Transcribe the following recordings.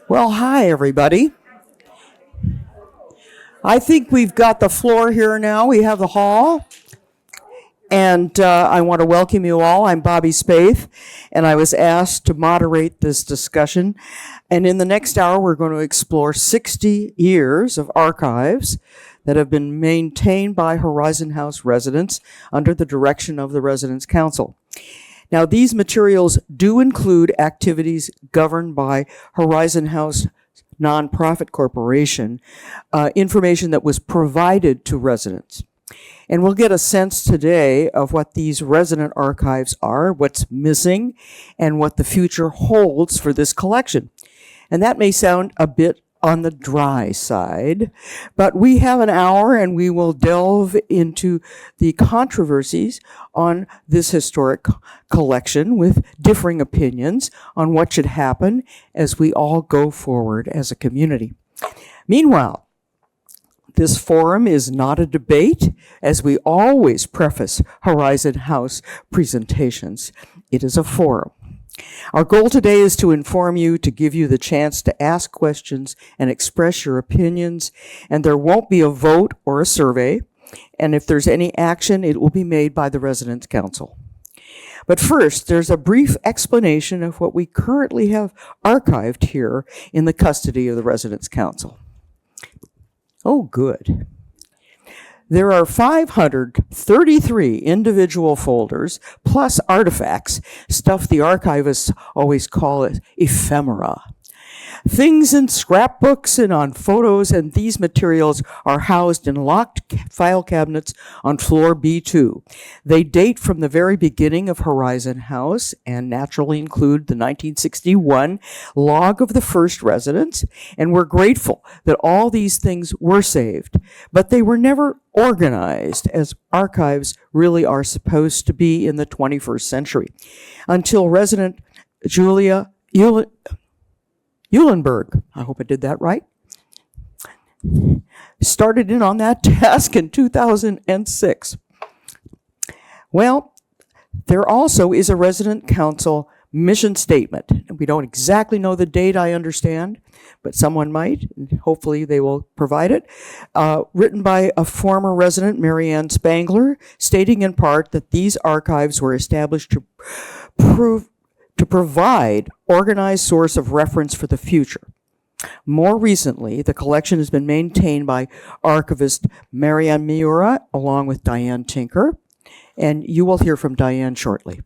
Well, hi, everybody. I think we've got the floor here now. We have the hall. And I want to welcome you all. I'm Bobby Spaeth, and I was asked to moderate this discussion. And in the next hour, we're going to explore 60 years of archives that have been maintained by Horizon House residents under the direction of the Residents' Council. Now, these materials do include activities governed by Horizon House nonprofit corporation, information that was provided to residents. And we'll get a sense today of what these resident archives are, what's missing, and what the future holds for this collection. And that may sound a bit on the dry side, but we have an hour and we will delve into the controversies on this historic collection with differing opinions on what should happen as we all go forward as a community. Meanwhile, this forum is not a debate, as we always preface Horizon House presentations. It is a forum. Our goal today is to inform you, to give you the chance to ask questions and express your opinions, and there won't be a vote or a survey, and if there's any action, it will be made by the Residents' Council. But first, there's a brief explanation of what we currently have archived here in the custody of the Residents' Council. Oh, good. There are 533 individual folders, plus artifacts, stuff the archivists always call it ephemera. Things in scrapbooks and on photos, and these materials are housed in locked file cabinets on floor B2. They date from the very beginning of Horizon House and naturally include the 1961 log of the first residents, and we're grateful that all these things were saved, but they were never organized as archives really are supposed to be in the 21st century, until resident Julia Eulenberg, I hope I did that right, started in on that task in 2006. Well, there also is a resident council mission statement. We don't exactly know the date, I understand, but someone might, and hopefully they will provide it, written by a former resident, Marianne Spangler, stating in part that these archives were established to provide organized source of reference for the future. More recently, the collection has been maintained by archivist Marianne Miura along with Diane Tinker, and you will hear from Diane shortly.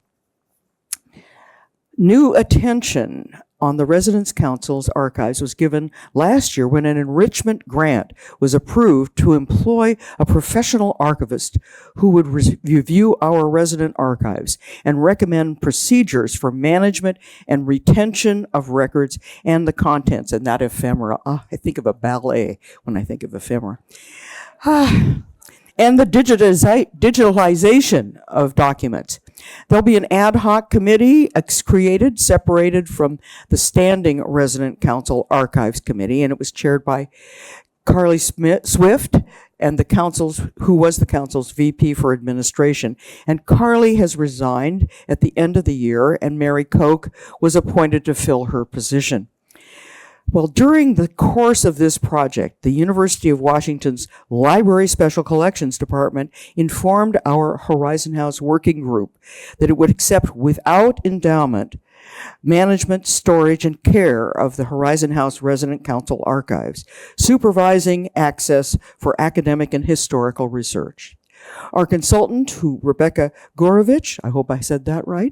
New attention on the Residents' Council's archives was given last year when an enrichment grant was approved to employ a professional archivist who would review our resident archives and recommend procedures for management and retention of records and the contents and that ephemera. I think of a ballet when I think of ephemera. And the digitalization of documents. There'll be an ad hoc committee created, separated from the standing Resident Council Archives Committee, and it was chaired by Carly Swift, and who was the council's VP for administration. And Carly has resigned at the end of the year, and Mary Koch was appointed to fill her position. Well, during the course of this project, the University of Washington's Library Special Collections Department informed our Horizon House working group that it would accept without endowment management, storage, and care of the Horizon House Resident Council archives, supervising access for academic and historical research. Our consultant, Rebecca Gorovich, I hope I said that right,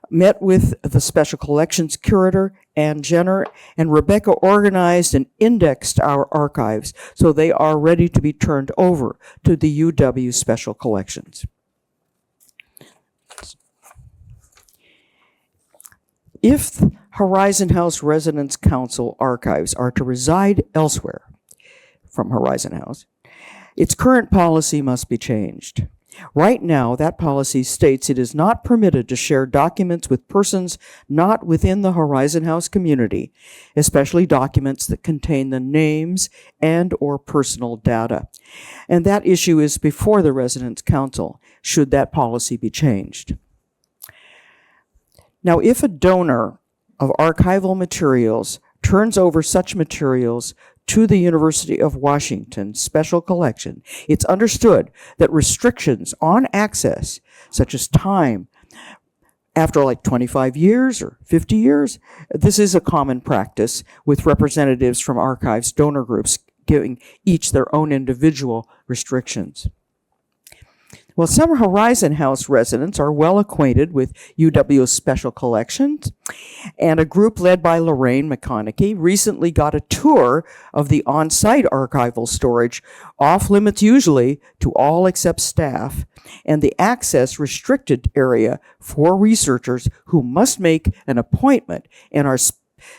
met with the Special Collections Curator, Ann Jenner, and Rebecca organized and indexed our archives so they are ready to be turned over to the UW Special Collections. If Horizon House Residents' Council archives are to reside elsewhere from Horizon House, its current policy must be changed. Right now, that policy states it is not permitted to share documents with persons not within the Horizon House community, especially documents that contain the names and or personal data. And that issue is before the Residents' Council, should that policy be changed. Now, if a donor of archival materials turns over such materials to the University of Washington Special Collection, it's understood that restrictions on access, such as time, after like 25 years or 50 years, this is a common practice with representatives from archives donor groups giving each their own individual restrictions. Well, some Horizon House residents are well acquainted with UW's special collections, and a group led by Lorraine McConaughey recently got a tour of the on-site archival storage, off limits usually to all except staff, and the access restricted area for researchers who must make an appointment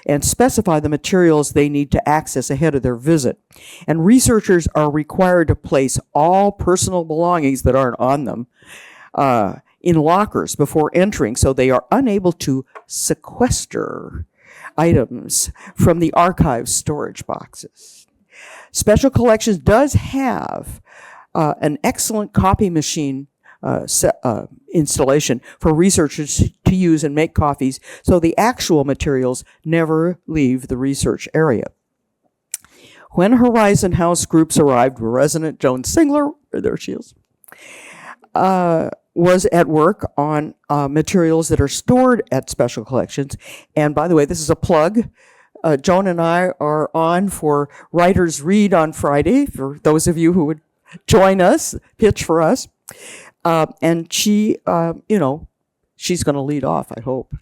and specify the materials they need to access ahead of their visit. And researchers are required to place all personal belongings that aren't on them in lockers before entering, so they are unable to sequester items from the archive storage boxes. Special Collections does have an excellent copy machine installation for researchers to use and make copies, so the actual materials never leave the research area. When Horizon House groups arrived, resident Joan Singler, there she is, was at work on materials that are stored at Special Collections. And by the way, this is a plug. Joan and I are on for Writers Read on Friday, for those of you who would join us, pitch for us. And she, she's going to lead off, I hope.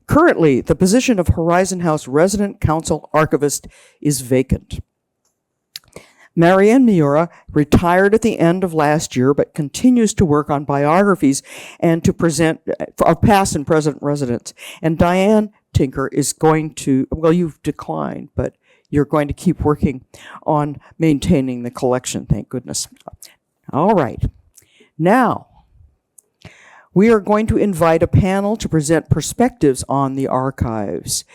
Currently, the position of Horizon House Resident Council Archivist is vacant. Marianne Miura retired at the end of last year, but continues to work on biographies and to present of past and present residents. And Diane Tinker is going to, well, you've declined, but you're going to keep working on maintaining the collection, thank goodness. All right. Now, we are going to invite a panel to present perspectives on the archives.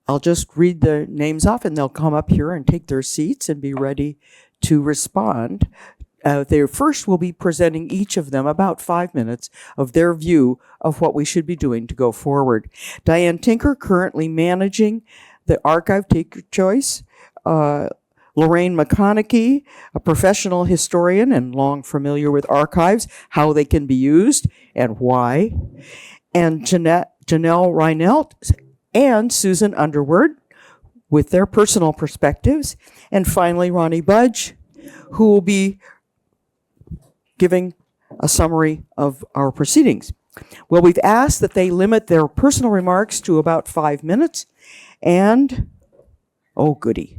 I'll just read the names off and they'll come up here and take their seats and be ready to respond. They first will be presenting each of them about 5 minutes of their view of what we should be doing to go forward. Diane Tinker, currently managing the archive Take Your Choice. Lorraine McConaughey, a professional historian and long familiar with archives, how they can be used and why. And Janelle Reinelt and Susan Underwood with their personal perspectives. And finally, Ronnie Budge, who will be giving a summary of our proceedings. Well, we've asked that they limit their personal remarks to about 5 minutes. And, oh, goody.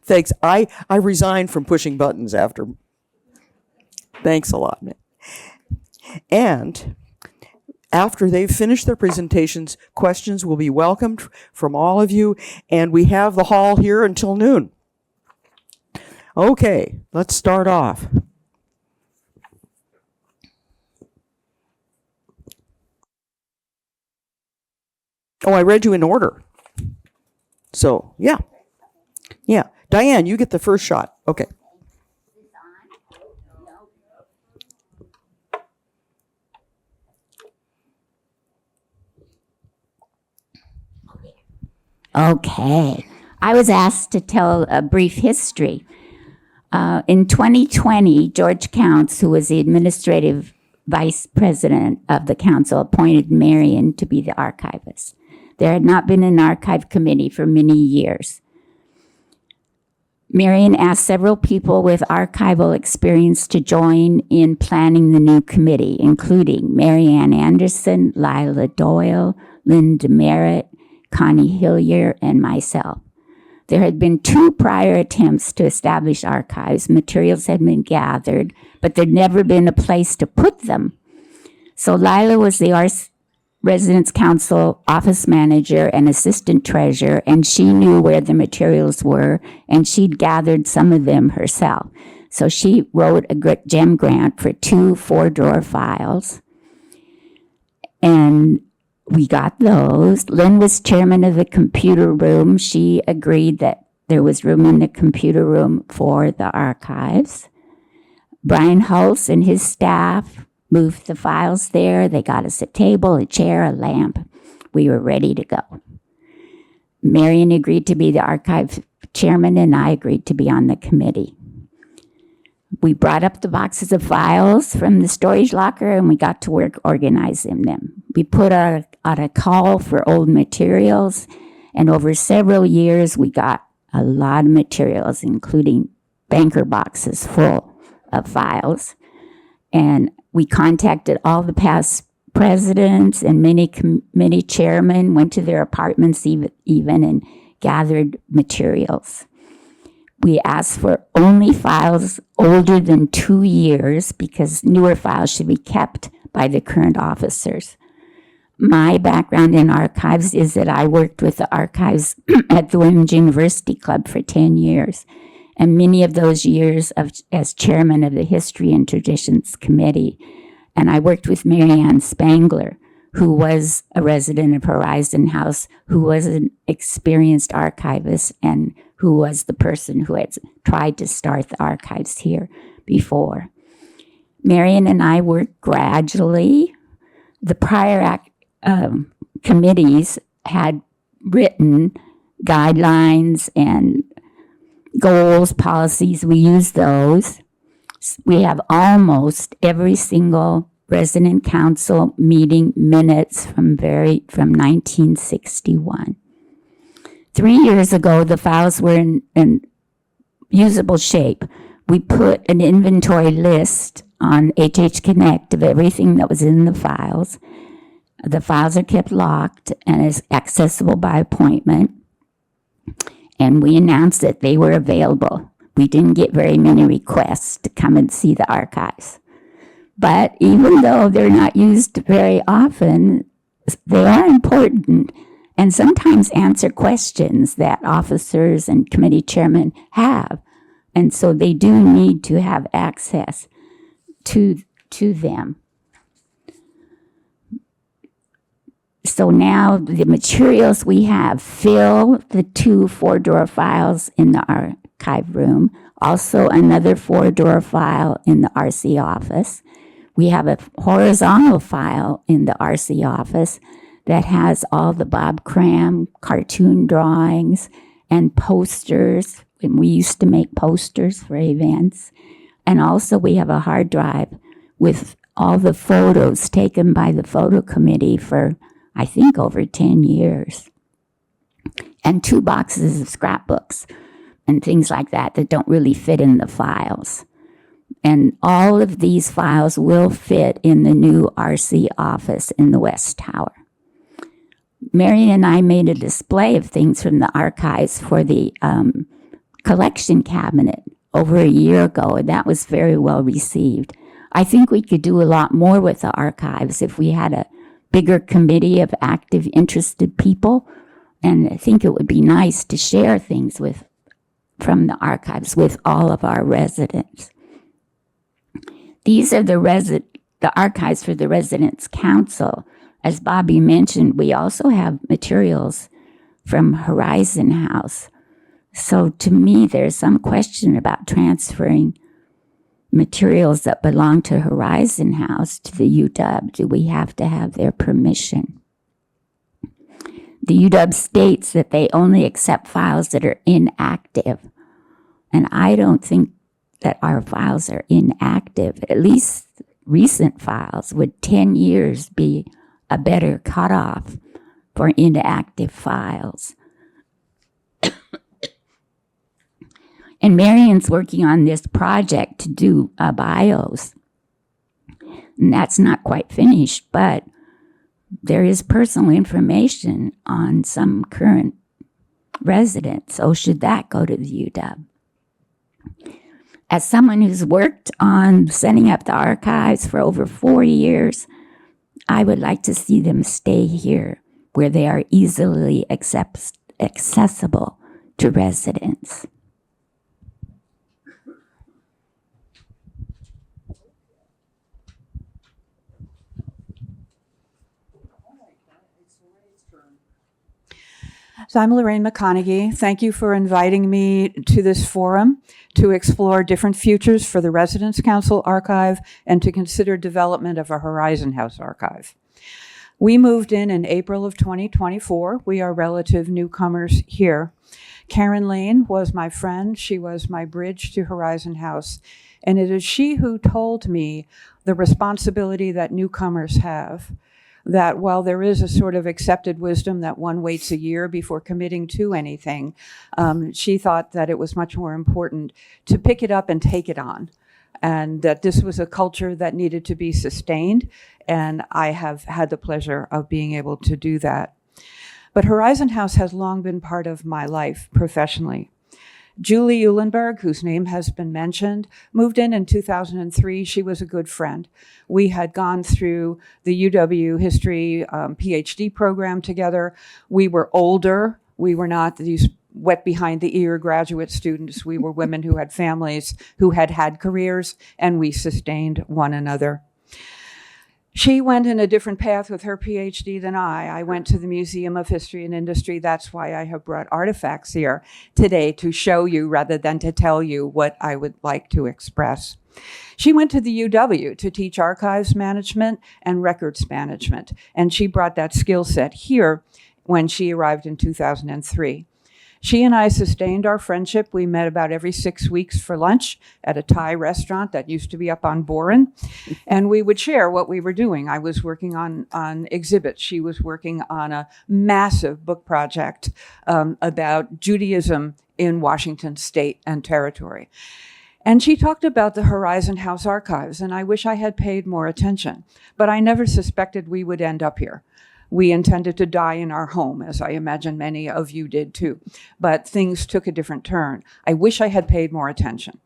Thanks. I resigned from pushing buttons after. Thanks a lot, man. And after they've finished their presentations, questions will be welcomed from all of you, and we have the hall here until noon. Okay, let's start off. Oh, I read you in order. So, yeah. Yeah. Diane, you get the first shot. Okay. Okay. I was asked to tell a brief history. In 2020, George Counts, who was the administrative vice president of the council, appointed Marion to be the archivist. There had not been an archive committee for many years. Marion asked several people with archival experience to join in planning the new committee, including Marianne Anderson, Lila Doyle, Linda Merritt, Connie Hillier, and myself. There had been 2 prior attempts to establish archives. Materials had been gathered, but there'd never been a place to put them. So Lila was the Residence Council office manager and assistant treasurer, and she knew where the materials were, and she'd gathered some of them herself. So she wrote a gem grant for 2 4-drawer files, and we got those. Lynn was chairman of the computer room. She agreed that there was room in the computer room for the archives. Brian Hulse and his staff moved the files there. They got us a table, a chair, a lamp. We were ready to go. Marion agreed to be the archive chairman, and I agreed to be on the committee. We brought up the boxes of files from the storage locker, and we got to work organizing them. We put out a call for old materials, and over several years, we got a lot of materials, including banker boxes full of files. And we contacted all the past presidents, and many committee chairmen went to their apartments even and gathered materials. We asked for only files older than 2 years because newer files should be kept by the current officers. My background in archives is that I worked with the archives at the Women's University Club for 10 years, and many of those years as chairman of the History and Traditions Committee. And I worked with Marianne Spangler, who was a resident of Horizon House, who was an experienced archivist, and who was the person who had tried to start the archives here before. Marion and I worked gradually. The prior committees had written guidelines and goals, policies. We used those. We have almost every single resident council meeting minutes from 1961. 3 years ago, the files were in usable shape. We put an inventory list on HH Connect of everything that was in the files. The files are kept locked and is accessible by appointment. And we announced that they were available. We didn't get very many requests to come and see the archives. But even though they're not used very often, they are important and sometimes answer questions that officers and committee chairmen have. And so they do need to have access to them. So now the materials we have fill the 2 4-drawer files in the archive room, also another 4-drawer file in the RC office. We have a horizontal file in the RC office that has all the Bob Cram cartoon drawings and posters. And we used to make posters for events. And also we have a hard drive with all the photos taken by the photo committee for, I think, over 10 years. And 2 boxes of scrapbooks and things like that that don't really fit in the files. And all of these files will fit in the new RC office in the West Tower. Marion and I made a display of things from the archives for the collection cabinet over a year ago, and that was very well received. I think we could do a lot more with the archives if we had a bigger committee of active, interested people, and I think it would be nice to share things from the archives with all of our residents. These are the archives for the Residents' Council. As Bobby mentioned, we also have materials from Horizon House. So to me, there's some question about transferring materials that belong to Horizon House to the UW. Do we have to have their permission? The UW states that they only accept files that are inactive. And I don't think that our files are inactive. At least recent files. Would 10 years be a better cutoff for inactive files? And Marion's working on this project to do bios. And that's not quite finished, but there is personal information on some current residents. So should that go to the UW? As someone who's worked on setting up the archives for over 4 years, I would like to see them stay here where they are easily accessible to residents. So I'm Lorraine McConaughey. Thank you for inviting me to this forum to explore different futures for the Residence Council archive and to consider development of a Horizon House archive. We moved in April of 2024. We are relative newcomers here. Karen Lane was my friend. She was my bridge to Horizon House. And it is she who told me the responsibility that newcomers have, that while there is a sort of accepted wisdom that one waits a year before committing to anything, she thought that it was much more important to pick it up and take it on, and that this was a culture that needed to be sustained, and I have had the pleasure of being able to do that. But Horizon House has long been part of my life professionally. Julie Uhlenberg, whose name has been mentioned, moved in 2003. She was a good friend. We had gone through the UW history PhD program together. We were older. We were not these wet behind the ear graduate students. We were women who had families, who had had careers, and we sustained one another. She went in a different path with her PhD than I. I went to the Museum of History and Industry. That's why I have brought artifacts here today to show you rather than to tell you what I would like to express. She went to the UW to teach archives management and records management, and she brought that skill set here when she arrived in 2003. She and I sustained our friendship. We met about every 6 weeks for lunch at a Thai restaurant that used to be up on Boren, and we would share what we were doing. I was working on exhibits. She was working on a massive book project about Judaism in Washington State and Territory. And she talked about the Horizon House archives, and I wish I had paid more attention, but I never suspected we would end up here. We intended to die in our home, as I imagine many of you did too, but things took a different turn. I wish I had paid more attention.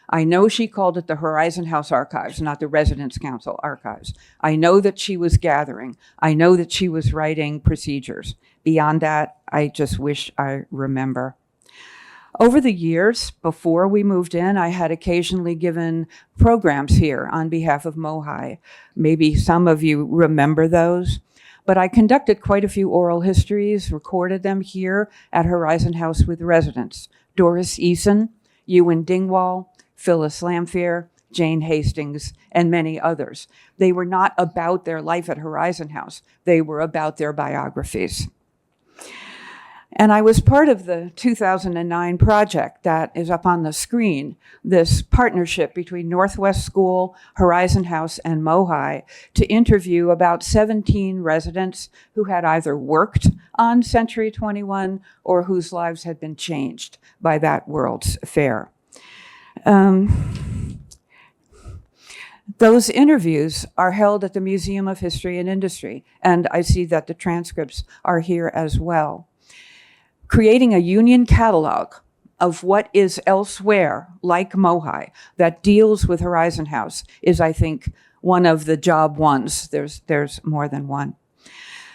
I know she called it the Horizon House Archives, not the Residence Council Archives. I know that she was gathering. I know that she was writing procedures. Beyond that, I just wish I remember. Over the years, before we moved in, I had occasionally given programs here on behalf of MOHI. Maybe some of you remember those. But I conducted quite a few oral histories, recorded them here at Horizon House with residents. Doris Eason, Ewan Dingwall, Phyllis Lamphere, Jane Hastings, and many others. They were not about their life at Horizon House. They were about their biographies. And I was part of the 2009 project that is up on the screen, this partnership between Northwest School, Horizon House, and MOHI to interview about 17 residents who had either worked on Century 21 or whose lives had been changed by that World's Fair. Those interviews are held at the Museum of History and Industry, and I see that the transcripts are here as well. Creating a union catalog of what is elsewhere, like MOHI, that deals with Horizon House is, I think, one of the job ones. There's more than one.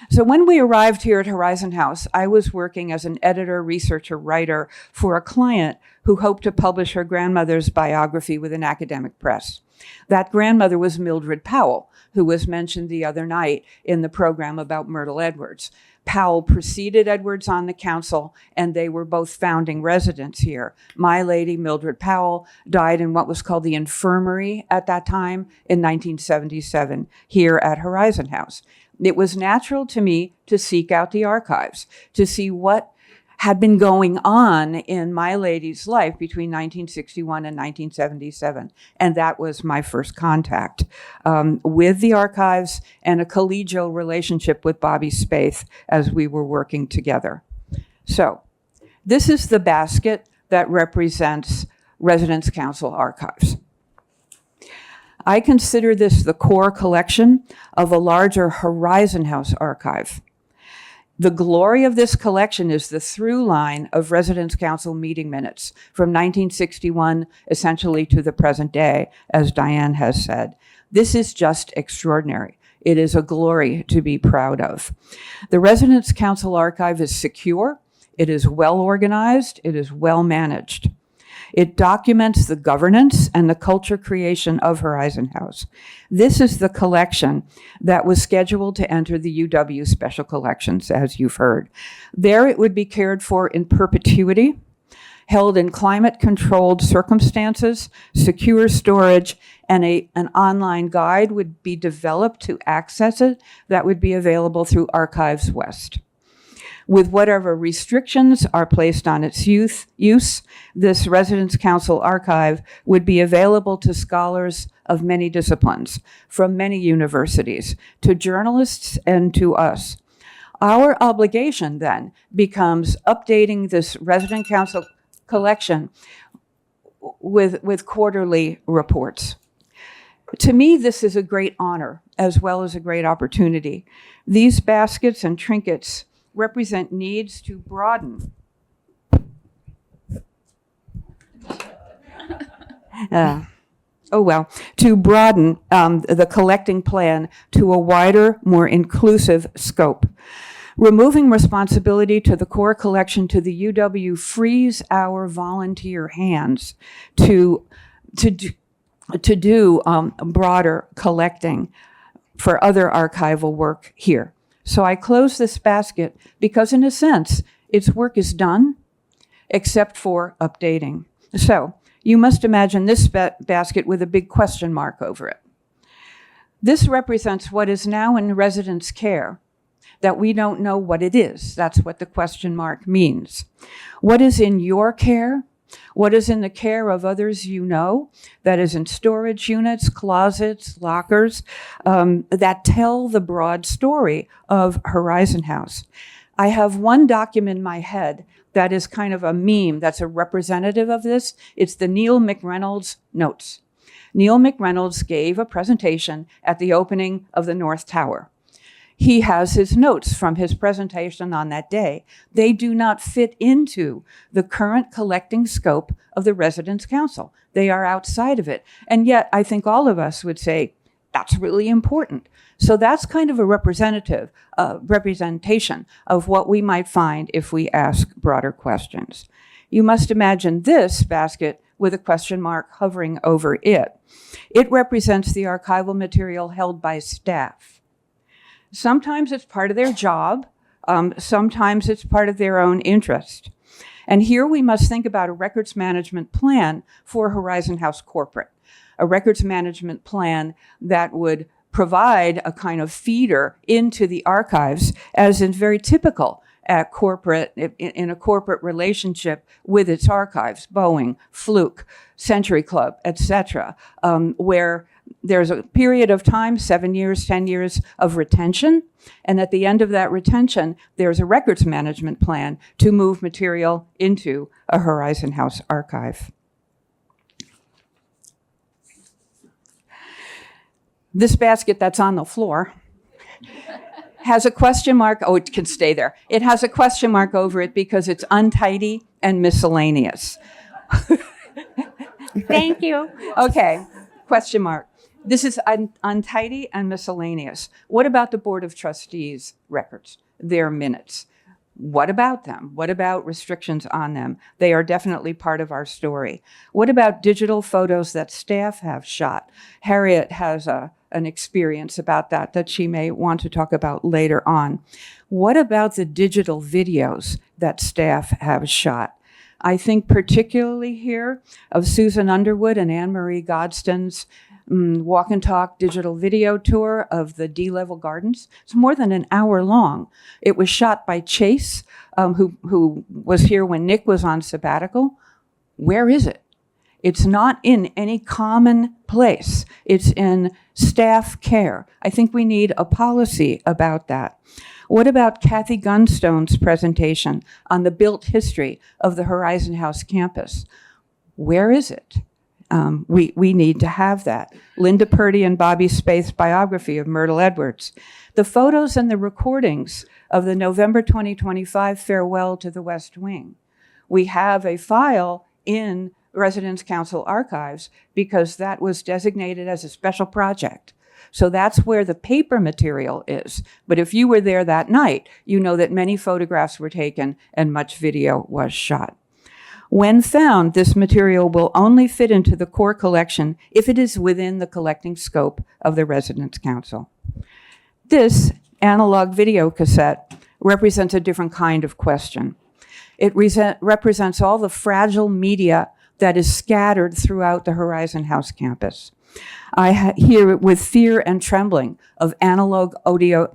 So when we arrived here at Horizon House, I was working as an editor, researcher, writer for a client who hoped to publish her grandmother's biography with an academic press. That grandmother was Mildred Powell, who was mentioned the other night in the program about Myrtle Edwards. Powell preceded Edwards on the council, and they were both founding residents here. My lady, Mildred Powell, died in what was called the infirmary at that time in 1977 here at Horizon House. It was natural to me to seek out the archives, to see what had been going on in my lady's life between 1961 and 1977. And that was my first contact with the archives and a collegial relationship with Bobby Spaeth as we were working together. So this is the basket that represents Residence Council archives. I consider this the core collection of a larger Horizon House archive. The glory of this collection is the through line of Residence Council meeting minutes from 1961 essentially to the present day, as Diane has said. This is just extraordinary. It is a glory to be proud of. The Residence Council archive is secure, it is well organized, it is well managed. It documents the governance and the culture creation of Horizon House. This is the collection that was scheduled to enter the UW Special Collections, as you've heard. There it would be cared for in perpetuity, held in climate-controlled circumstances, secure storage, and an online guide would be developed to access it that would be available through Archives West. With whatever restrictions are placed on its use, this Residence Council archive would be available to scholars of many disciplines, from many universities, to journalists and to us. Our obligation then becomes updating this Resident Council collection with quarterly reports. To me, this is a great honor as well as a great opportunity. These baskets and trinkets represent needs to broaden the collecting plan to a wider, more inclusive scope. Removing responsibility to the core collection to the UW frees our volunteer hands to do broader collecting for other archival work here. So I close this basket because, in a sense, its work is done, except for updating. So you must imagine this basket with a big question mark over it. This represents what is now in residents' care, that we don't know what it is. That's what the question mark means. What is in your care? What is in the care of others you know, that is in storage units, closets, lockers, that tell the broad story of Horizon House? I have one document in my head that is kind of a meme that's a representative of this. It's the Neil McReynolds notes. Neil McReynolds gave a presentation at the opening of the North Tower. He has his notes from his presentation on that day. They do not fit into the current collecting scope of the Residence Council. They are outside of it. And yet, I think all of us would say, that's really important. So that's kind of a representation of what we might find if we ask broader questions. You must imagine this basket with a question mark hovering over it. It represents the archival material held by staff. Sometimes it's part of their job. Sometimes it's part of their own interest. And here we must think about a records management plan for Horizon House Corporate, a records management plan that would provide a kind of feeder into the archives, as is very typical at corporate, in a corporate relationship with its archives, Boeing, Fluke, Century Club, etc., where there's a period of time, 7 years, 10 years of retention. And at the end of that retention, there's a records management plan to move material into a Horizon House archive. This basket that's on the floor has a question mark. Oh, it can stay there. It has a question mark over it because it's untidy and miscellaneous. Thank you. Okay, question mark. This is untidy and miscellaneous. What about the Board of Trustees records, their minutes? What about them? What about restrictions on them? They are definitely part of our story. What about digital photos that staff have shot? Harriet has an experience about that she may want to talk about later on. What about the digital videos that staff have shot? I think particularly here of Susan Underwood and Anne-Marie Godston's walk and talk digital video tour of the D-level gardens. It's more than an hour long. It was shot by Chase, who was here when Nick was on sabbatical. Where is it? It's not in any common place. It's in staff care. I think we need a policy about that. What about Kathy Gunstone's presentation on the built history of the Horizon House campus? Where is it? We need to have that. Linda Purdy and Bobby Spaeth's biography of Myrtle Edwards. The photos and the recordings of the November 2025 farewell to the West Wing. We have a file in Residence Council archives because that was designated as a special project. So that's where the paper material is. But if you were there that night, you know that many photographs were taken and much video was shot. When found, this material will only fit into the core collection if it is within the collecting scope of the Residence Council. This analog video cassette represents a different kind of question. It represents all the fragile media that is scattered throughout the Horizon House campus. I hear with fear and trembling of analog audio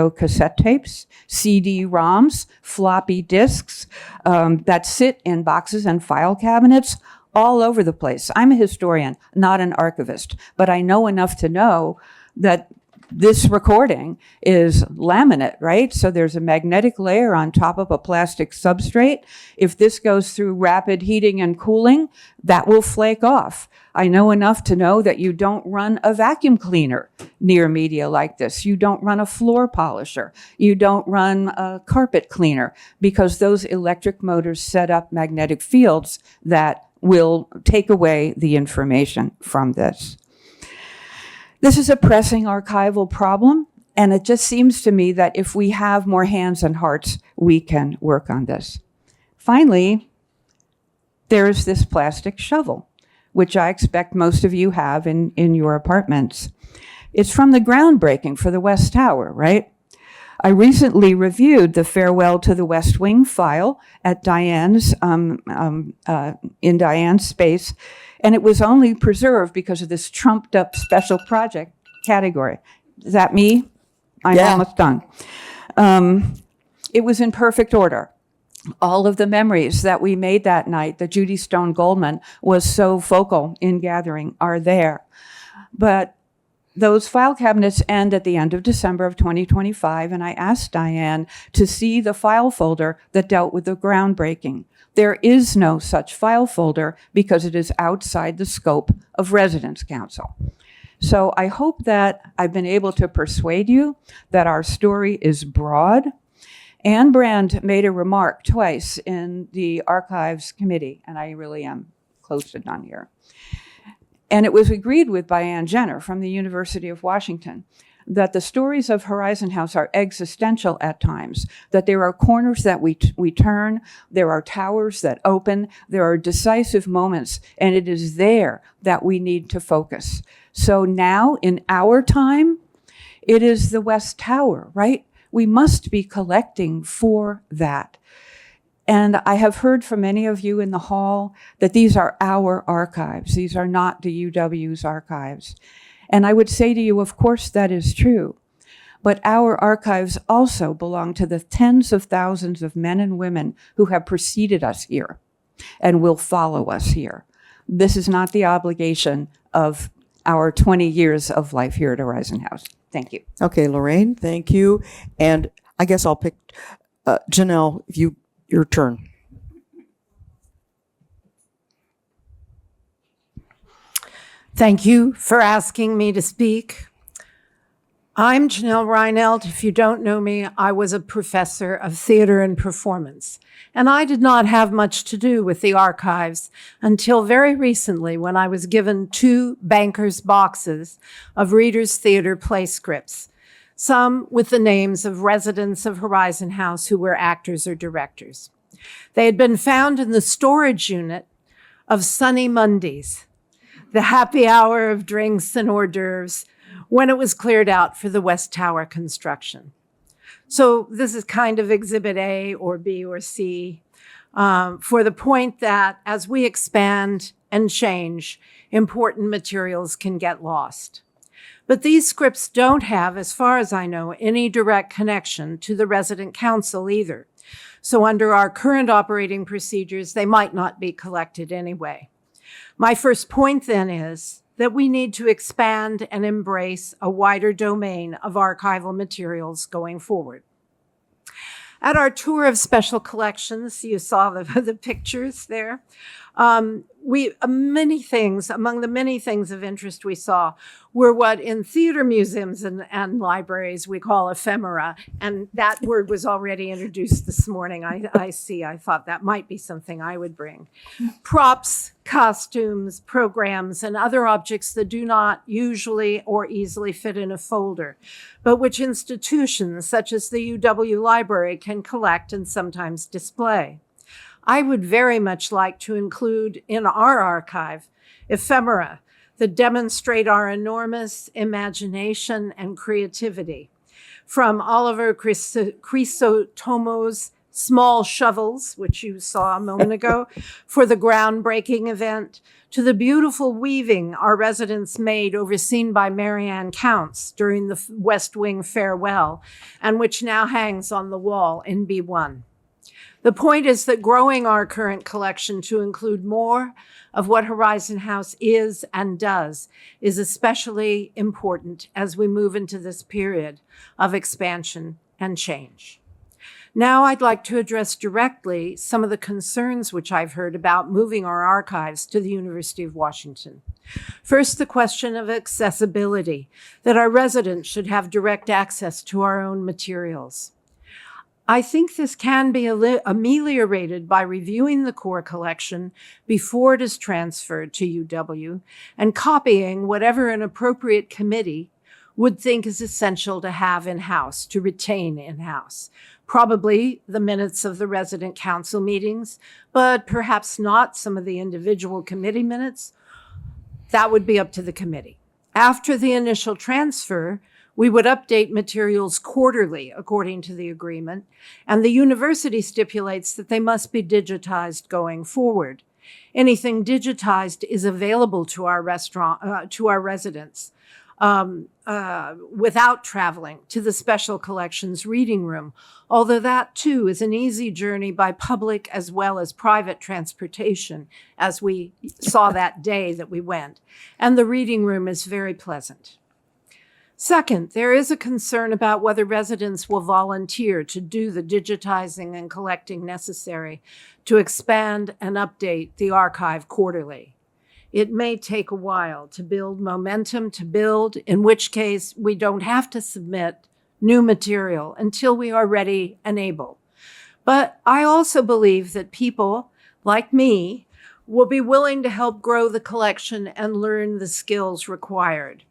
cassette tapes, CD-ROMs, floppy disks that sit in boxes and file cabinets all over the place. I'm a historian, not an archivist, but I know enough to know that this recording is laminate, right? So there's a magnetic layer on top of a plastic substrate. If this goes through rapid heating and cooling, that will flake off. I know enough to know that you don't run a vacuum cleaner near media like this. You don't run a floor polisher. You don't run a carpet cleaner, because those electric motors set up magnetic fields that will take away the information from this. This is a pressing archival problem, and it just seems to me that if we have more hands and hearts, we can work on this. Finally, there's this plastic shovel, which I expect most of you have in your apartments. It's from the groundbreaking for the West Tower, right? I recently reviewed the Farewell to the West Wing file at Diane's, in Diane's space, and it was only preserved because of this trumped up special project category. Is that me? I'm almost done. It was in perfect order. All of the memories that we made that night that Judy Stone Goldman was so vocal in gathering are there. But those file cabinets end at the end of December of 2025, and I asked Diane to see the file folder that dealt with the groundbreaking. There is no such file folder because it is outside the scope of Residence Council. So I hope that I've been able to persuade you that our story is broad. Anne Brand made a remark twice in the Archives Committee, and I really am close to done here. And it was agreed with by Ann Jenner from the University of Washington that the stories of Horizon House are existential at times, that there are corners that we turn, there are towers that open, there are decisive moments, and it is there that we need to focus. So now, in our time, it is the West Tower, right? We must be collecting for that. And I have heard from many of you in the hall that these are our archives. These are not the UW's archives. And I would say to you, of course, that is true. But our archives also belong to the tens of thousands of men and women who have preceded us here and will follow us here. This is not the obligation of our 20 years of life here at Horizon House. Thank you. Okay, Lorraine, thank you. And I guess I'll pick Janelle, your turn. Thank you for asking me to speak. I'm Janelle Reinelt. If you don't know me, I was a professor of theater and performance, and I did not have much to do with the archives until very recently when I was given 2 banker's boxes of Reader's Theater play scripts, some with the names of residents of Horizon House who were actors or directors. They had been found in the storage unit of Sunny Mondays, the happy hour of drinks and hors d'oeuvres, when it was cleared out for the West Tower construction. So this is kind of exhibit A or B or C for the point that as we expand and change, important materials can get lost. But these scripts don't have, as far as I know, any direct connection to the resident council either. So under our current operating procedures, they might not be collected anyway. My first point then is that we need to expand and embrace a wider domain of archival materials going forward. At our tour of special collections, you saw the pictures there. Among the many things of interest we saw were what in theater museums and libraries we call ephemera. And that word was already introduced this morning. I thought that might be something I would bring. Props, costumes, programs, and other objects that do not usually or easily fit in a folder, but which institutions such as the UW Library can collect and sometimes display. I would very much like to include in our archive ephemera that demonstrate our enormous imagination and creativity. From Oliver Chrysotomo's Small Shovels, which you saw a moment ago, for the groundbreaking event, to the beautiful weaving our residents made, overseen by Marianne Counts during the West Wing farewell, and which now hangs on the wall in B1. The point is that growing our current collection to include more of what Horizon House is and does is especially important as we move into this period of expansion and change. Now I'd like to address directly some of the concerns which I've heard about moving our archives to the University of Washington. First, the question of accessibility, that our residents should have direct access to our own materials. I think this can be ameliorated by reviewing the core collection before it is transferred to UW and copying whatever an appropriate committee would think is essential to have in-house, to retain in-house. Probably the minutes of the resident council meetings, but perhaps not some of the individual committee minutes. That would be up to the committee. After the initial transfer, we would update materials quarterly according to the agreement, and the university stipulates that they must be digitized going forward. Anything digitized is available to our residents without traveling to the Special Collections Reading Room, although that too is an easy journey by public as well as private transportation, as we saw that day that we went. And the reading room is very pleasant. Second, there is a concern about whether residents will volunteer to do the digitizing and collecting necessary to expand and update the archive quarterly. It may take a while to build momentum, in which case we don't have to submit new material until we are ready and able. But I also believe that people like me will be willing to help grow the collection and learn the skills required.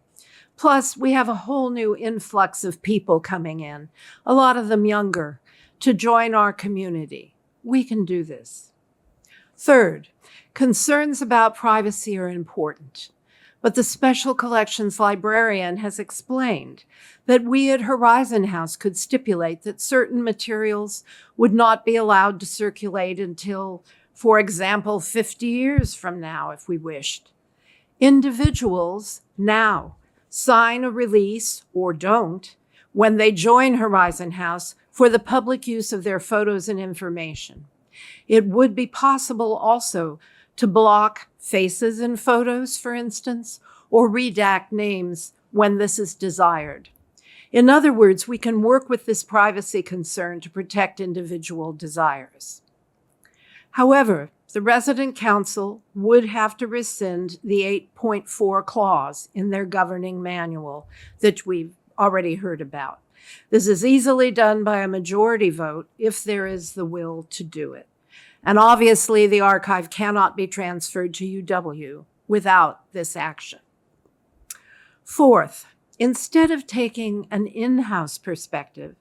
Plus, we have a whole new influx of people coming in, a lot of them younger, to join our community. We can do this. Third, concerns about privacy are important, but the Special Collections librarian has explained that we at Horizon House could stipulate that certain materials would not be allowed to circulate until, for example, 50 years from now, if we wished. Individuals now sign a release, or don't, when they join Horizon House for the public use of their photos and information. It would be possible also to block faces in photos, for instance, or redact names when this is desired. In other words, we can work with this privacy concern to protect individual desires. However, the resident council would have to rescind the 8.4 clause in their governing manual that we've already heard about. This is easily done by a majority vote if there is the will to do it. And obviously, the archive cannot be transferred to UW without this action. Fourth, instead of taking an in-house perspective,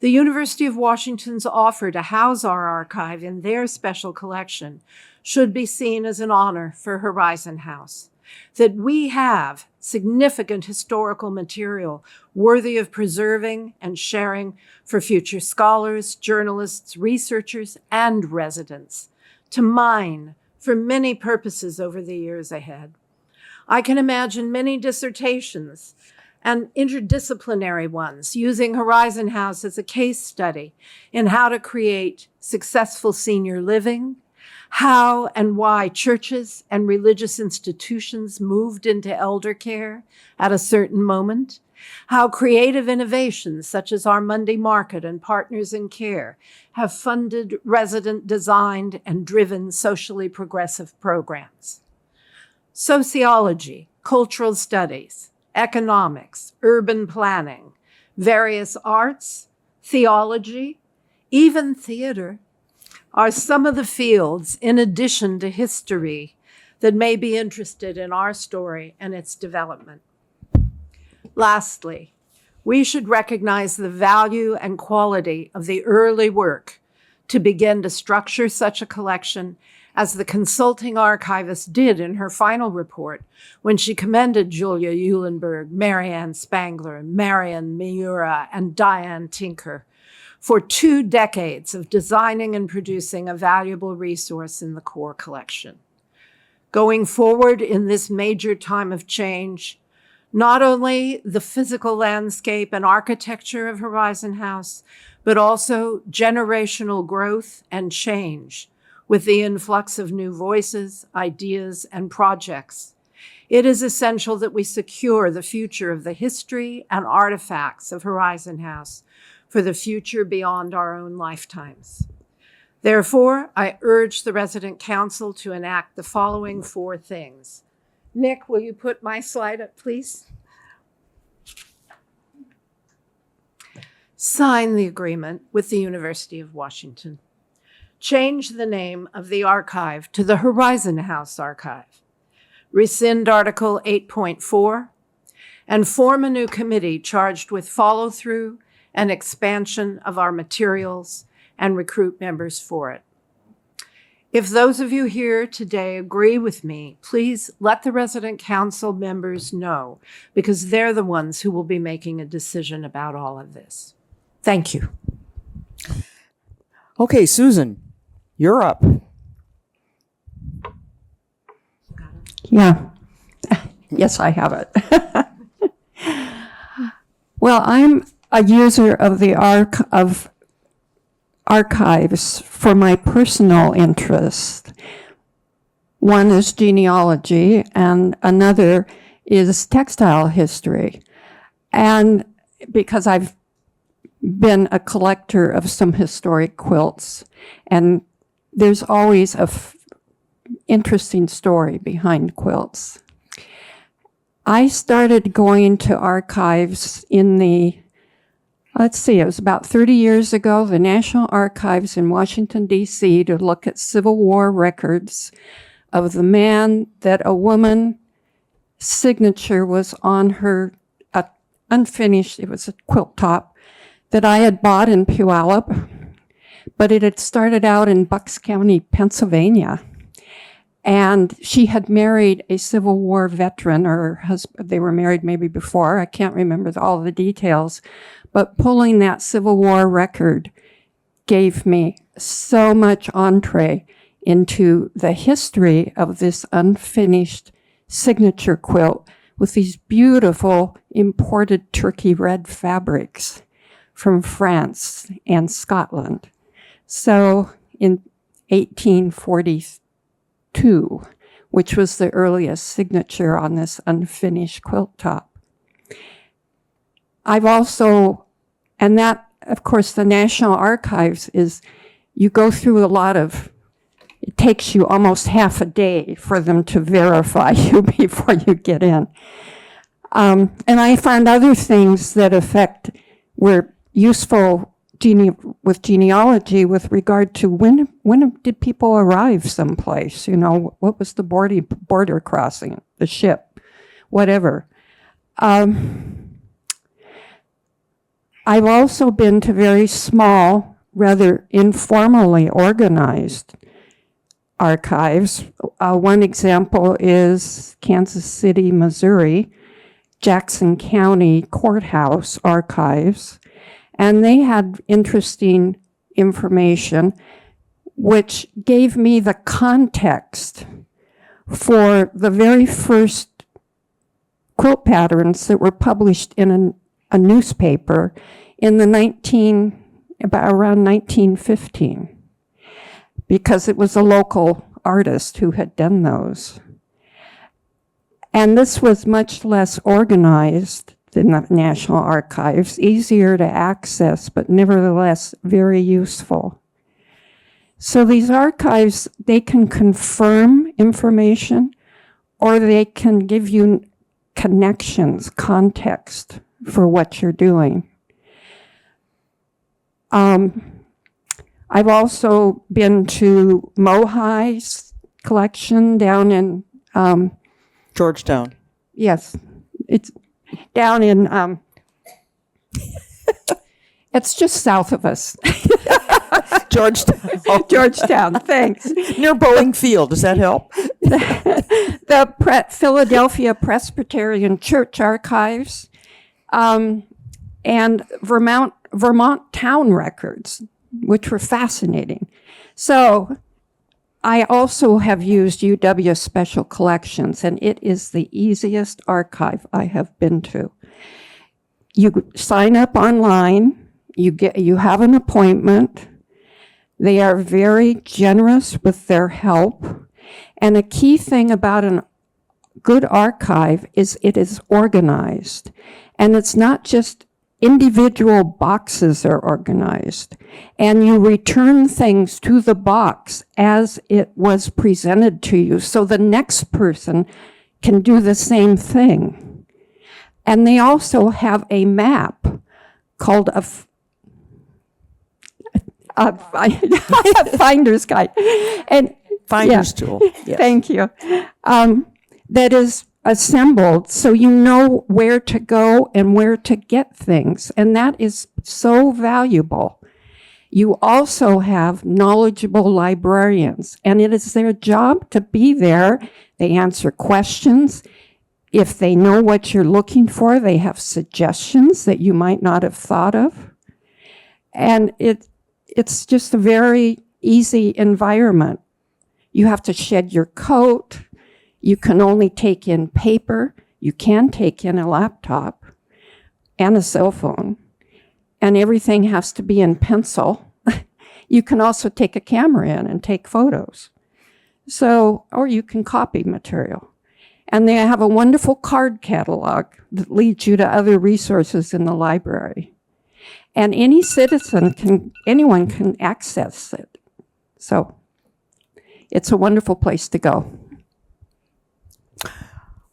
the University of Washington's offer to house our archive in their special collection should be seen as an honor for Horizon House, that we have significant historical material worthy of preserving and sharing for future scholars, journalists, researchers, and residents to mine for many purposes over the years ahead. I can imagine many dissertations and interdisciplinary ones using Horizon House as a case study in how to create successful senior living, how and why churches and religious institutions moved into elder care at a certain moment, how creative innovations such as our Monday Market and Partners in Care have funded resident-designed and driven socially progressive programs. Sociology, cultural studies, economics, urban planning, various arts, theology, even theater are some of the fields, in addition to history, that may be interested in our story and its development. Lastly, we should recognize the value and quality of the early work to begin to structure such a collection as the consulting archivist did in her final report when she commended Julia Eulenberg, Marianne Spangler, Marian Miura, and Diane Tinker for 2 decades of designing and producing a valuable resource in the core collection. Going forward in this major time of change, not only the physical landscape and architecture of Horizon House, but also generational growth and change with the influx of new voices, ideas, and projects. It is essential that we secure the future of the history and artifacts of Horizon House for the future beyond our own lifetimes. Therefore, I urge the resident council to enact the following 4 things. Nick, will you put my slide up, please? Sign the agreement with the University of Washington. Change the name of the archive to the Horizon House Archive. Rescind Article 8.4 and form a new committee charged with follow-through and expansion of our materials and recruit members for it. If those of you here today agree with me, please let the resident council members know, because they're the ones who will be making a decision about all of this. Thank you. Okay, Susan, you're up. Yeah. Yes, I have it. Well, I'm a user of the archives for my personal interest. One is genealogy, and another is textile history. And because I've been a collector of some historic quilts, and there's always a interesting story behind quilts. I started going to archives in it was about 30 years ago, the National Archives in Washington, D.C., to look at Civil War records of the man that a woman's signature was on her unfinished, it was a quilt top that I had bought in Puyallup, but it had started out in Bucks County, Pennsylvania. And she had married a Civil War veteran, or her husband, they were married maybe before, I can't remember all the details, but pulling that Civil War record gave me so much entree into the history of this unfinished signature quilt with these beautiful imported turkey red fabrics from France and Scotland. So in 1842, which was the earliest signature on this unfinished quilt top. I've also, and that, of course, the National Archives is, you go through a lot of, it takes you almost half a day for them to verify you before you get in. And I found other things that were useful with genealogy with regard to when did people arrive someplace? You know, what was the border crossing, the ship, whatever. I've also been to very small, rather informally organized archives. One example is Kansas City, Missouri, Jackson County Courthouse Archives. And they had interesting information which gave me the context for the very first quilt patterns that were published in a newspaper in the around 1915, because it was a local artist who had done those. And this was much less organized than the National Archives, easier to access, but nevertheless very useful. So these archives, they can confirm information, or they can give you connections, context for what you're doing. I've also been to Mohai's collection down in Georgetown. Yes, it's down in it's just south of us. Georgetown. Georgetown, thanks. Near Bowling Field. Does that help? The Philadelphia Presbyterian Church Archives, and Vermont town records, which were fascinating. So I also have used UW Special Collections, and it is the easiest archive I have been to. You sign up online, you have an appointment. They are very generous with their help. And a key thing about a good archive is it is organized. And it's not just individual boxes are organized. And you return things to the box as it was presented to you, so the next person can do the same thing. And they also have a map called a finder's guide. And Finder's tool. Yes. thank you. That is assembled so you know where to go and where to get things. And that is so valuable. You also have knowledgeable librarians, and it is their job to be there. They answer questions. If they know what you're looking for, they have suggestions that you might not have thought of. And it's just a very easy environment. You have to shed your coat. You can only take in paper. You can take in a laptop and a cell phone. And everything has to be in pencil. You can also take a camera in and take photos. So, or you can copy material. And they have a wonderful card catalog that leads you to other resources in the library. And any citizen anyone can access it. So it's a wonderful place to go.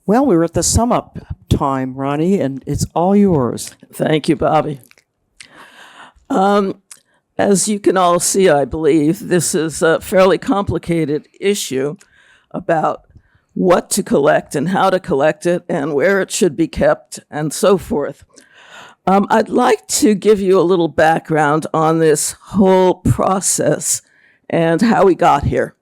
Well, we're at the sum up time, Ronnie, and it's all yours. Thank you, Bobby. As you can all see, I believe, this is a fairly complicated issue about what to collect and how to collect it and where it should be kept and so forth. I'd like to give you a little background on this whole process and how we got here.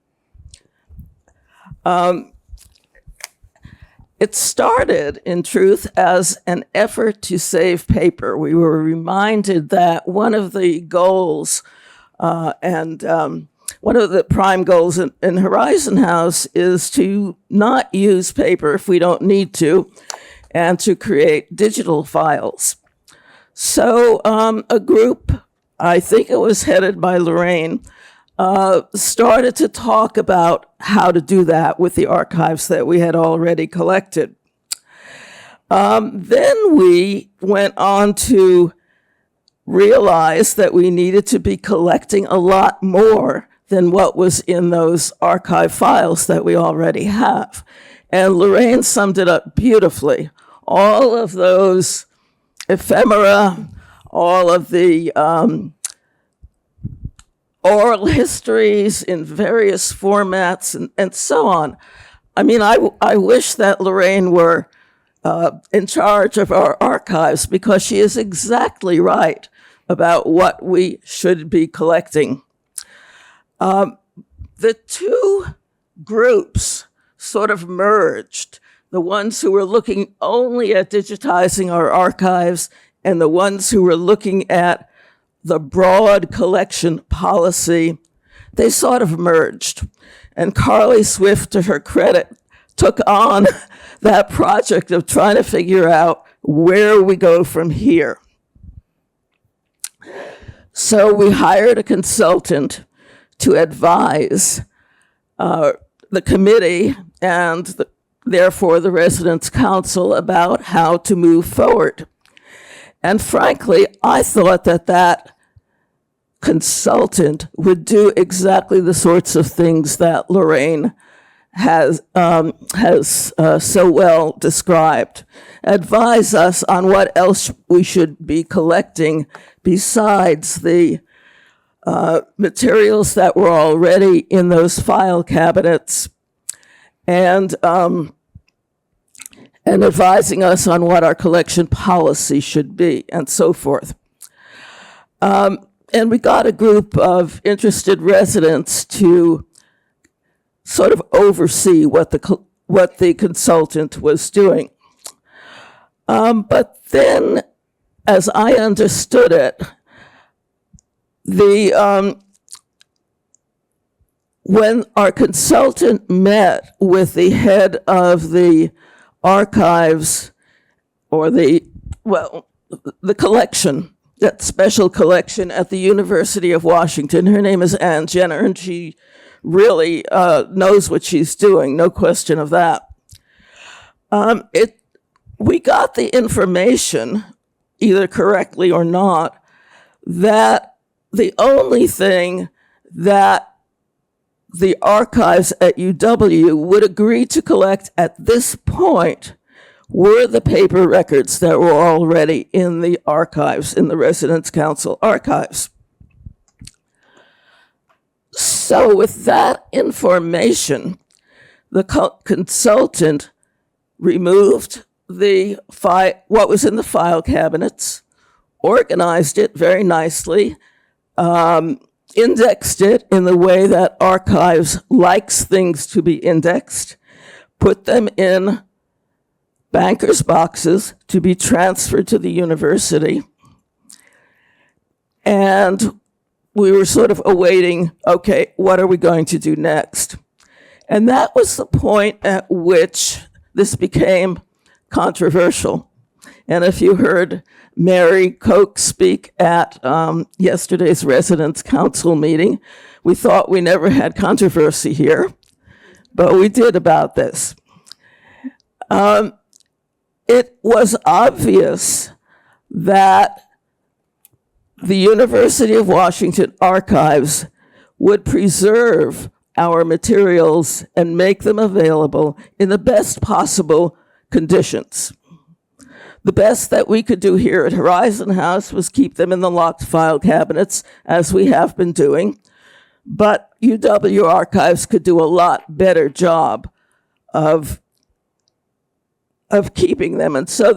It started, in truth, as an effort to save paper. We were reminded that one of the goals one of the prime goals in Horizon House is to not use paper if we don't need to, and to create digital files. So a group, I think it was headed by Lorraine, started to talk about how to do that with the archives that we had already collected. Then we went on to realize that we needed to be collecting a lot more than what was in those archive files that we already have. And Lorraine summed it up beautifully. All of those ephemera, all of the oral histories in various formats and so on. I mean, I wish that Lorraine were in charge of our archives, because she is exactly right about what we should be collecting. The two groups sort of merged, the ones who were looking only at digitizing our archives and the ones who were looking at the broad collection policy. They sort of merged. And Carly Swift, to her credit, took on that project of trying to figure out where we go from here. So we hired a consultant to advise the committee and therefore the Residents' Council about how to move forward. And frankly, I thought that consultant would do exactly the sorts of things that Lorraine has so well described. Advise us on what else we should be collecting besides the materials that were already in those file cabinets, and advising us on what our collection policy should be, and so forth. And we got a group of interested residents to sort of oversee what the consultant was doing. But then, as I understood it, when our consultant met with the head of the archives, or the collection, that special collection at the University of Washington, her name is Ann Jenner, and she really knows what she's doing, no question of that. We got the information, either correctly or not, that the only thing that the archives at UW would agree to collect at this point were the paper records that were already in the archives, in the Residence Council archives. So with that information, the consultant removed what was in the file cabinets, organized it very nicely, indexed it in the way that archives likes things to be indexed, put them in bankers' boxes to be transferred to the university. And we were sort of awaiting, okay, what are we going to do next? And that was the point at which this became controversial. And if you heard Mary Koch speak at yesterday's Residence Council meeting, we thought we never had controversy here, but we did about this. It was obvious that the University of Washington archives would preserve our materials and make them available in the best possible conditions. The best that we could do here at Horizon House was keep them in the locked file cabinets, as we have been doing. But UW archives could do a lot better job of keeping them. And so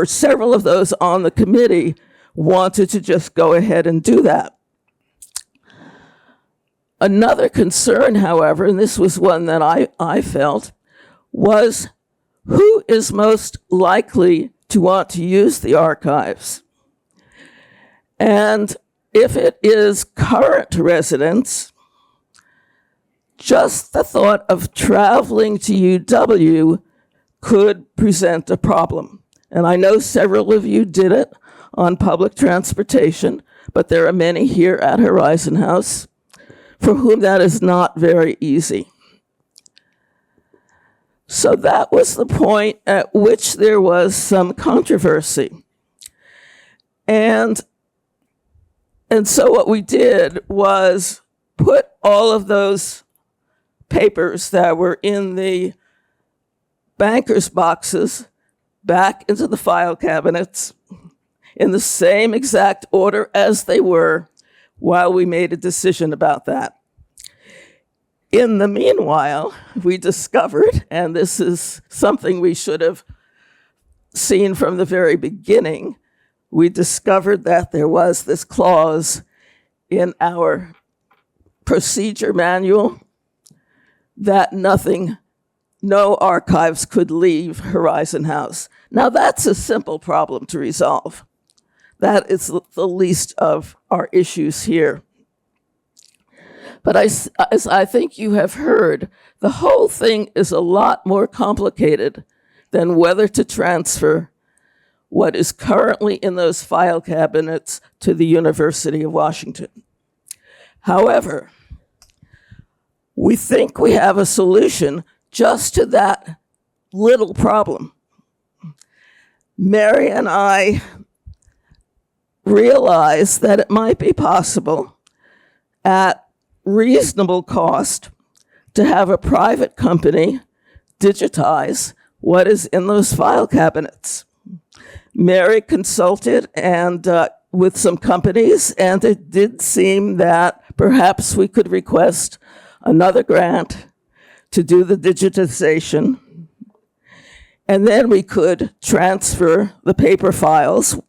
several of those on the committee wanted to just go ahead and do that. Another concern, however, and this was one that I felt, was who is most likely to want to use the archives? And if it is current residents, just the thought of traveling to UW could present a problem. And I know several of you did it on public transportation, but there are many here at Horizon House for whom that is not very easy. So that was the point at which there was some controversy. And so what we did was put all of those papers that were in the bankers' boxes back into the file cabinets in the same exact order as they were while we made a decision about that. In the meanwhile, we discovered, and this is something we should have seen from the very beginning, we discovered that there was this clause in our procedure manual that no archives could leave Horizon House. Now that's a simple problem to resolve. That is the least of our issues here. But as I think you have heard, the whole thing is a lot more complicated than whether to transfer what is currently in those file cabinets to the University of Washington. However, we think we have a solution just to that little problem. Mary and I realized that it might be possible at reasonable cost to have a private company digitize what is in those file cabinets. Mary consulted with some companies, and it did seem that perhaps we could request another grant to do the digitization, and then we could transfer the paper files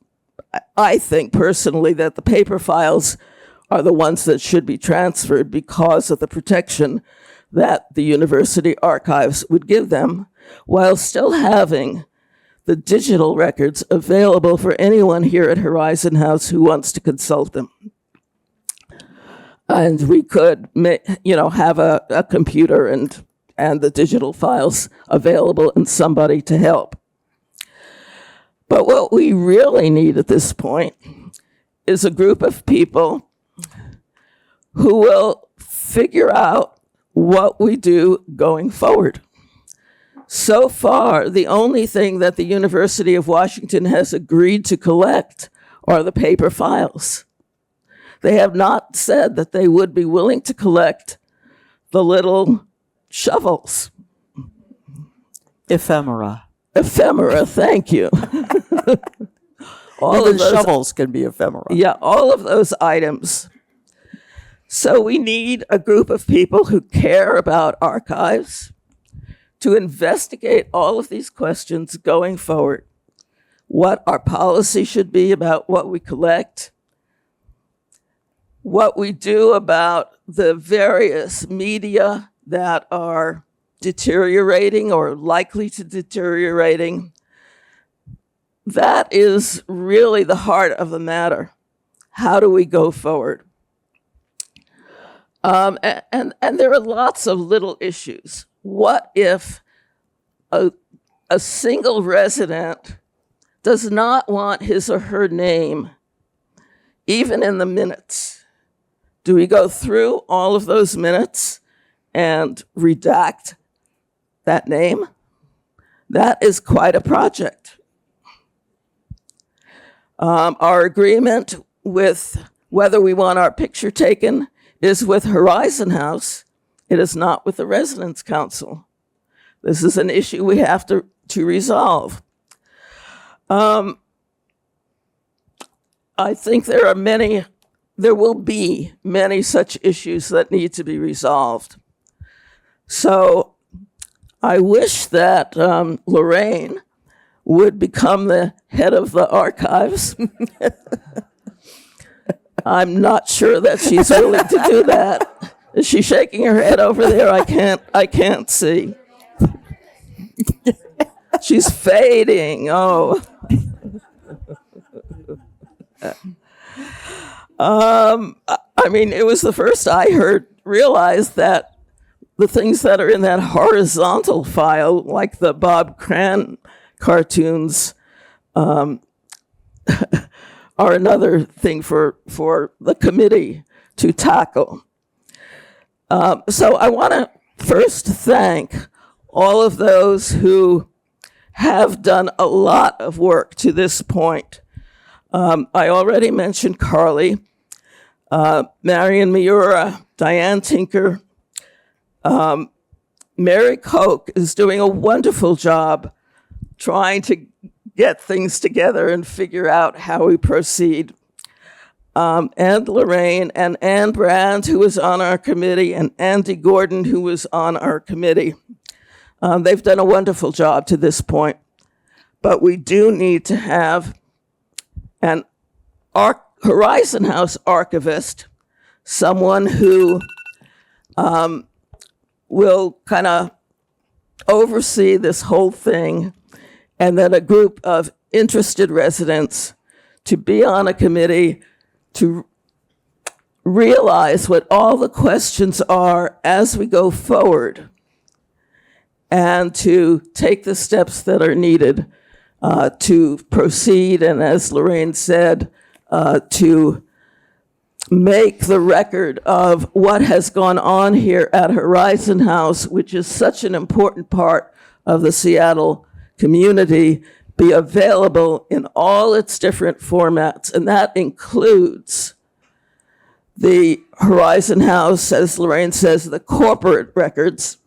I think personally that the paper files are the ones that should be transferred because of the protection that the university archives would give them, while still having the digital records available for anyone here at Horizon House who wants to consult them. And we could, have a computer and the digital files available and somebody to help. But what we really need at this point is a group of people who will figure out what we do going forward. So far, the only thing that the University of Washington has agreed to collect are the paper files. They have not said that they would be willing to collect the little shovels. Ephemera. Ephemera, thank you. Even shovels can be ephemera. Yeah, all of those items. So we need a group of people who care about archives to investigate all of these questions going forward. What our policy should be about what we collect, what we do about the various media that are deteriorating or likely to deteriorating. That is really the heart of the matter. How do we go forward? And there are lots of little issues. What if a single resident does not want his or her name even in the minutes? Do we go through all of those minutes and redact that name? That is quite a project. Our agreement with whether we want our picture taken is with Horizon House. It is not with the Residence Council. This is an issue we have to resolve. I think there will be many such issues that need to be resolved. So I wish that Lorraine would become the head of the archives. I'm not sure that she's willing to do that. Is she shaking her head over there? I can't see. She's fading. Oh. It was the first I realized that the things that are in that horizontal file, like the Bob Cran cartoons, are another thing for the committee to tackle. So I want to first thank all of those who have done a lot of work to this point. I already mentioned Carly, Marion Miura, Diane Tinker. Mary Koch is doing a wonderful job trying to get things together and figure out how we proceed. And Lorraine and Ann Brand, who was on our committee, and Andy Gordon, who was on our committee. They've done a wonderful job to this point. But we do need to have an Horizon House archivist, someone who will kind of oversee this whole thing, and then a group of interested residents to be on a committee to realize what all the questions are as we go forward, and to take the steps that are needed to proceed, and as Lorraine said, to make the record of what has gone on here at Horizon House, which is such an important part of the Seattle community, be available in all its different formats. And that includes the Horizon House, as Lorraine says, the corporate records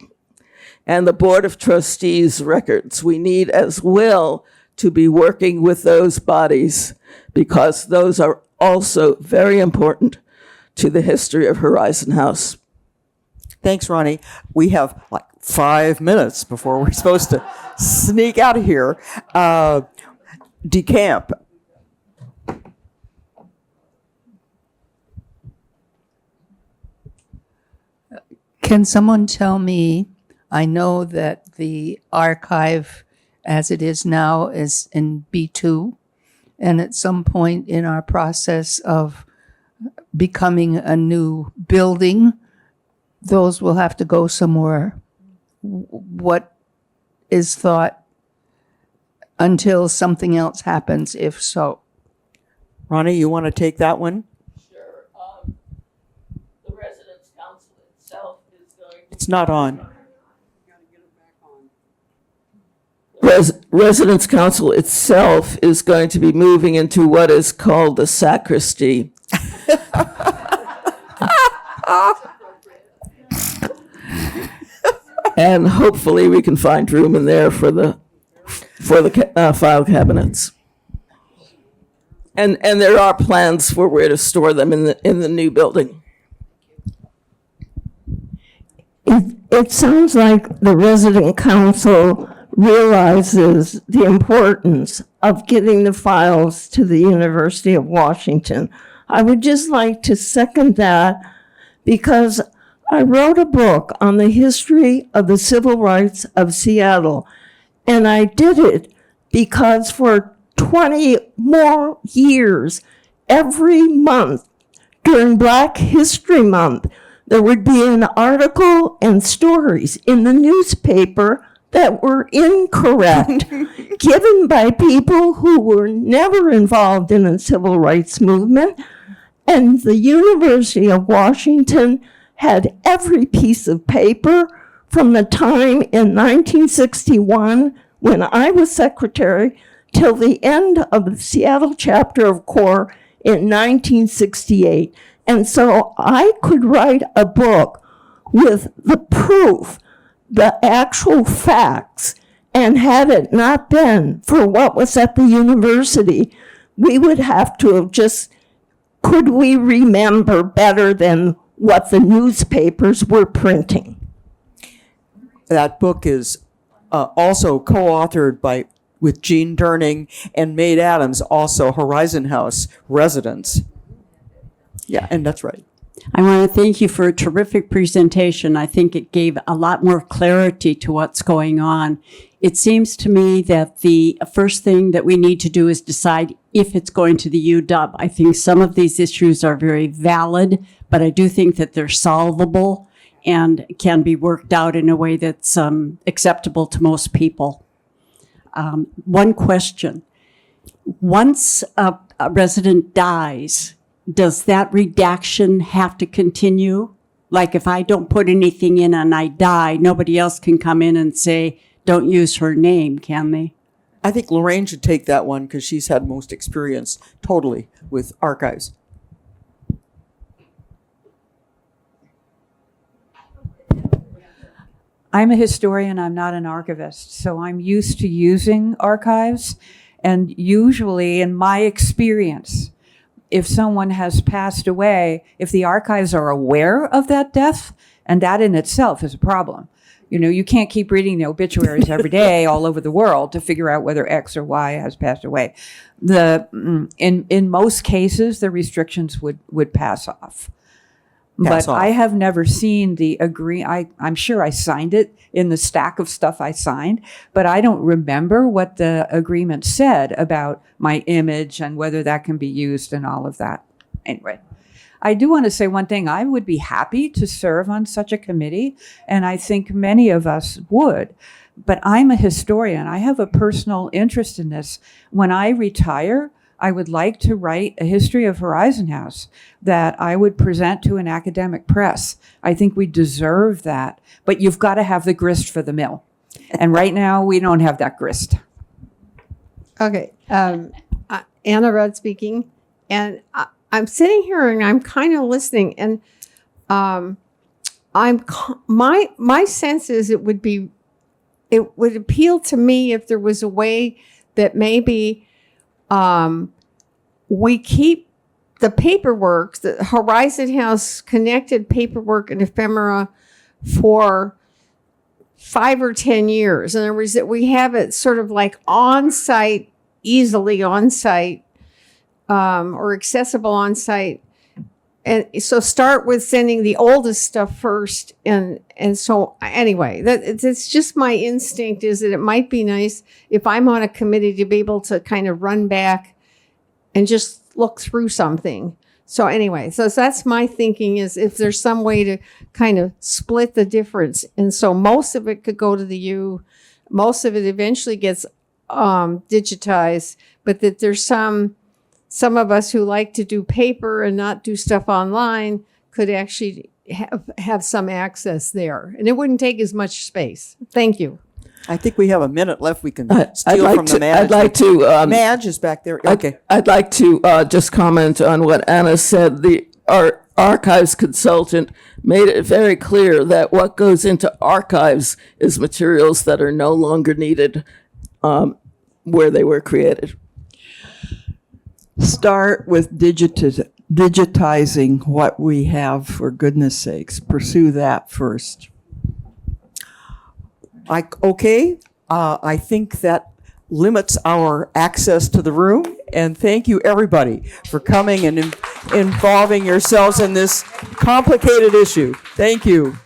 and the Board of Trustees records. We need as well to be working with those bodies because those are also very important to the history of Horizon House. Thanks, Ronnie. We have like 5 minutes before we're supposed to sneak out of here. Decamp. Can someone tell me, I know that the archive as it is now is in B2, and at some point in our process of becoming a new building, those will have to go somewhere. What is thought until something else happens, if so? Ronnie, you want to take that one? Sure. The Residence Council itself is going to... It's not on. Residence Council itself is going to be moving into what is called the sacristy. And hopefully we can find room in there for the file cabinets. And there are plans for where to store them in the new building. It sounds like the resident council realizes the importance of getting the files to the University of Washington. I would just like to second that because I wrote a book on the history of the civil rights of Seattle, and I did it because for 20 more years, every month during Black History Month, there would be an article and stories in the newspaper that were incorrect, given by people who were never involved in the civil rights movement. And the University of Washington had every piece of paper from the time in 1961, when I was secretary, till the end of the Seattle chapter of CORE in 1968. And so I could write a book with the proof, the actual facts, and had it not been for what was at the university, we would have to have just, could we remember better than what the newspapers were printing? That book is also co-authored with Jean Durning and Maid Adams, also Horizon House residents. Yeah, and that's right. I want to thank you for a terrific presentation. I think it gave a lot more clarity to what's going on. It seems to me that the first thing that we need to do is decide if it's going to the UW. I think some of these issues are very valid, but I do think that they're solvable and can be worked out in a way that's acceptable to most people. One question. Once a resident dies, does that redaction have to continue? Like if I don't put anything in and I die, nobody else can come in and say, don't use her name, can they? I think Lorraine should take that one because she's had most experience totally with archives. I'm a historian, I'm not an archivist, so I'm used to using archives. And usually, in my experience, if someone has passed away, if the archives are aware of that death, and that in itself is a problem. You know, you can't keep reading the obituaries every day all over the world to figure out whether X or Y has passed away. In most cases, the restrictions would pass off. But I have never seen the I'm sure I signed it in the stack of stuff I signed, but I don't remember what the agreement said about my image and whether that can be used and all of that. Anyway, I do want to say one thing. I would be happy to serve on such a committee, and I think many of us would. But I'm a historian. I have a personal interest in this. When I retire, I would like to write a history of Horizon House that I would present to an academic press. I think we deserve that, but you've got to have the grist for the mill. And right now, we don't have that grist. Okay, Anna Rudd speaking, and I'm sitting here and I'm kind of listening, and my sense is it would appeal to me if there was a way that maybe we keep the paperwork, the Horizon House connected paperwork and ephemera for 5 or 10 years. In other words, that we have it sort of like easily on site, or accessible on site And so start with sending the oldest stuff first. And so anyway, it's just my instinct is that it might be nice if I'm on a committee to be able to kind of run back and just look through something. So anyway, so that's my thinking is if there's some way to kind of split the difference. And so most of it could go to the U, most of it eventually gets digitized, but that there's some of us who like to do paper and not do stuff online could actually have some access there. And it wouldn't take as much space. Thank you. I think we have a minute left. We can I'd steal like from to- the management. I'd like to, Madge is back there. Okay. I'd like to just comment on what Anna said. Our archives consultant made it very clear that what goes into archives is materials that are no longer needed where they were created. Start with digitizing what we have, for goodness sakes. Pursue that first. I think that limits our access to the room. And thank you, everybody, for coming and involving yourselves in this complicated issue. Thank you.